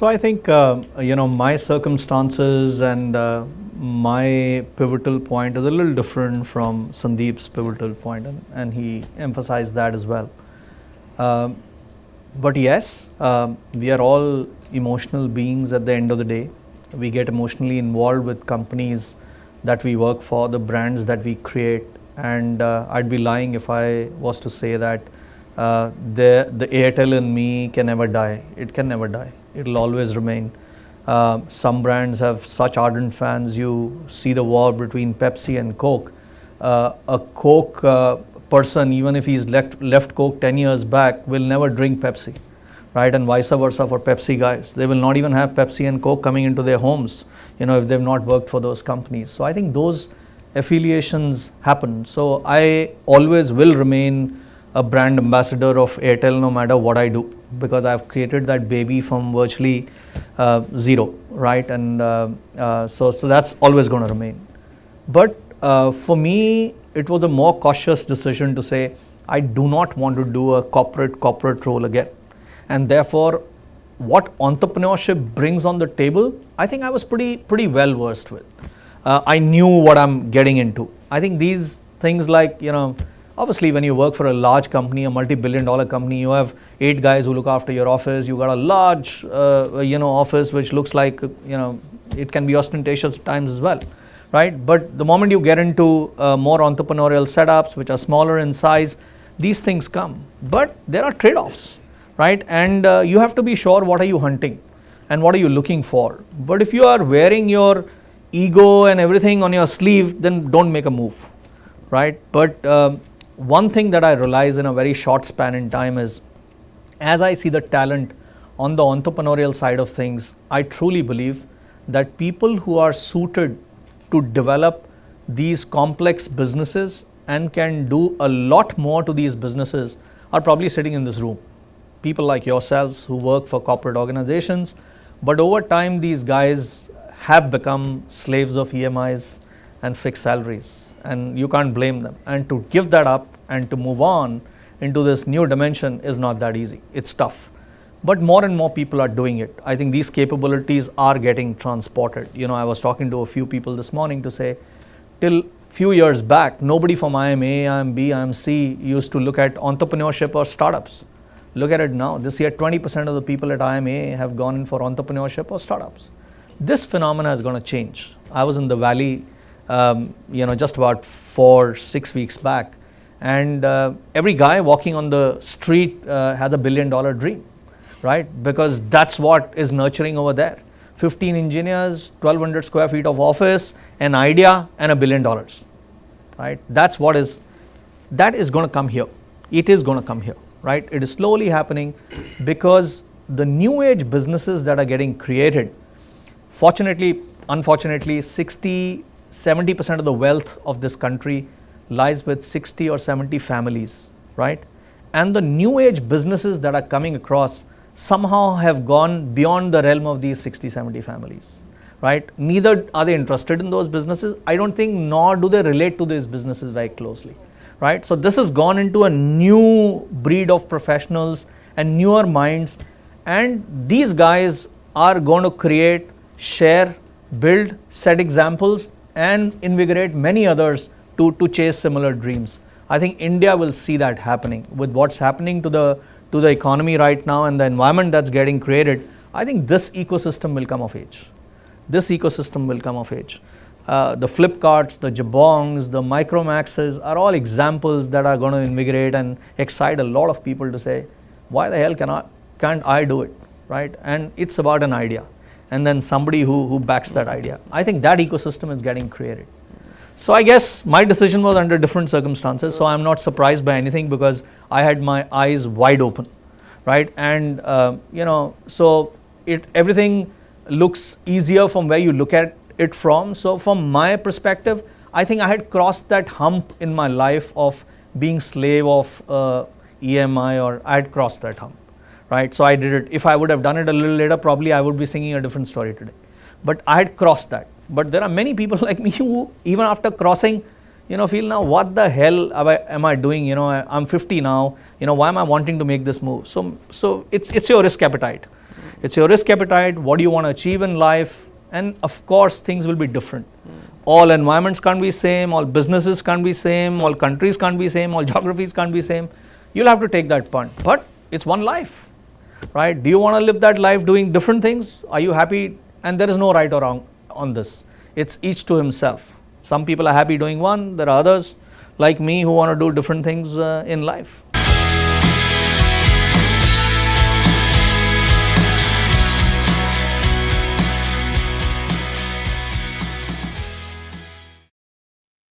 So I think my circumstances and my pivotal point is a little different from Sandeep's pivotal point, and he emphasized that as well. But yes, we are all emotional beings at the end of the day. We get emotionally involved with companies that we work for, the brands that we create, and I'd be lying if I was to say that the Airtel in me can never die. It can never die. It'll always remain. Some brands have such ardent fans. You see the war between Pepsi and Coke. A Coke person, even if he's left Coke 10 years back, will never drink Pepsi, right? And vice versa for Pepsi guys. They will not even have Pepsi and Coke coming into their homes, if they've not worked for those companies. So I think those affiliations happen. So I always will remain a brand ambassador of Airtel no matter what I do, because I've created that baby from virtually zero, right? And so that's always going to remain. But for me, it was a more cautious decision to say, I do not want to do a corporate role again. And therefore, what entrepreneurship brings on the table, I think I was pretty well versed with. I knew what I'm getting into. I think these things like, obviously when you work for a large company, a multi-billion-dollar company, you have 8 guys who look after your office. You got a large, office which looks like, it can be ostentatious at times as well, right? But the moment you get into more entrepreneurial setups, which are smaller in size, these things come. But there are trade-offs, right? And you have to be sure what are you hunting and what are you looking for. But if you are wearing your ego and everything on your sleeve, then don't make a move, right? But one thing that I realize in a very short span in time is, as I see the talent on the entrepreneurial side of things, I truly believe that people who are suited to develop these complex businesses and can do a lot more to these businesses are probably sitting in this room. People like yourselves who work for corporate organizations, but over time these guys have become slaves of EMIs and fixed salaries, and you can't blame them. And to give that up and to move on into this new dimension is not that easy. It's tough. But more and more people are doing it. I think these capabilities are getting transported. I was talking to a few people this morning to say, till few years back, nobody from IMA, IMB, IMC used to look at entrepreneurship or startups. Look at it now. This year, 20% of the people at IMA have gone in for entrepreneurship or startups. This phenomena is going to change. I was in the Valley, just about 4-6 weeks back, and every guy walking on the street has a $1 billion dream, right? Because that's what is nurturing over there. 15 engineers, 1,200 square feet of office, an idea, and $1 billion, right? That is going to come here. It is going to come here, right? It is slowly happening because the new age businesses that are getting created, fortunately, unfortunately, 60-70% of the wealth of this country lies with 60 or 70 families, right? And the new age businesses that are coming across somehow have gone beyond the realm of these 60-70 families, right? Neither are they interested in those businesses, I don't think, nor do they relate to these businesses very closely, right? So this has gone into a new breed of professionals and newer minds, and these guys are going to create, share, build, set examples, and invigorate many others to chase similar dreams. I think India will see that happening with what's happening to the economy right now and the environment that's getting created. I think this ecosystem will come of age. This ecosystem will come of age. The Flipkarts, the Jabongs, the Micromaxes are all examples that are going to invigorate and excite a lot of people to say, why the hell can't I do it, right? And it's about an idea, and then somebody who backs that idea. I think that ecosystem is getting created. So I guess my decision was under different circumstances, so I'm not surprised by anything because I had my eyes wide open, right? And so everything looks easier from where you look at it from. So from my perspective, I think I had crossed that hump in my life of being slave of EMI, or I had crossed that hump, right? So I did it. If I would have done it a little later, probably I would be singing a different story today. But I had crossed that. But there are many people like me who, even after crossing, feel now, what the hell am I doing? I'm 50 now. Why am I wanting to make this move? So it's your risk appetite. It's your risk appetite, what do you want to achieve in life, and of course things will be different. All environments can't be same, all businesses can't be same, all countries can't be same, all geographies can't be same. You'll have to take that punt. But it's one life, right? Do you want to live that life doing different things? Are you happy? And there is no right or wrong on this. It's each to himself. Some people are happy doing one, there are others like me who want to do different things in life.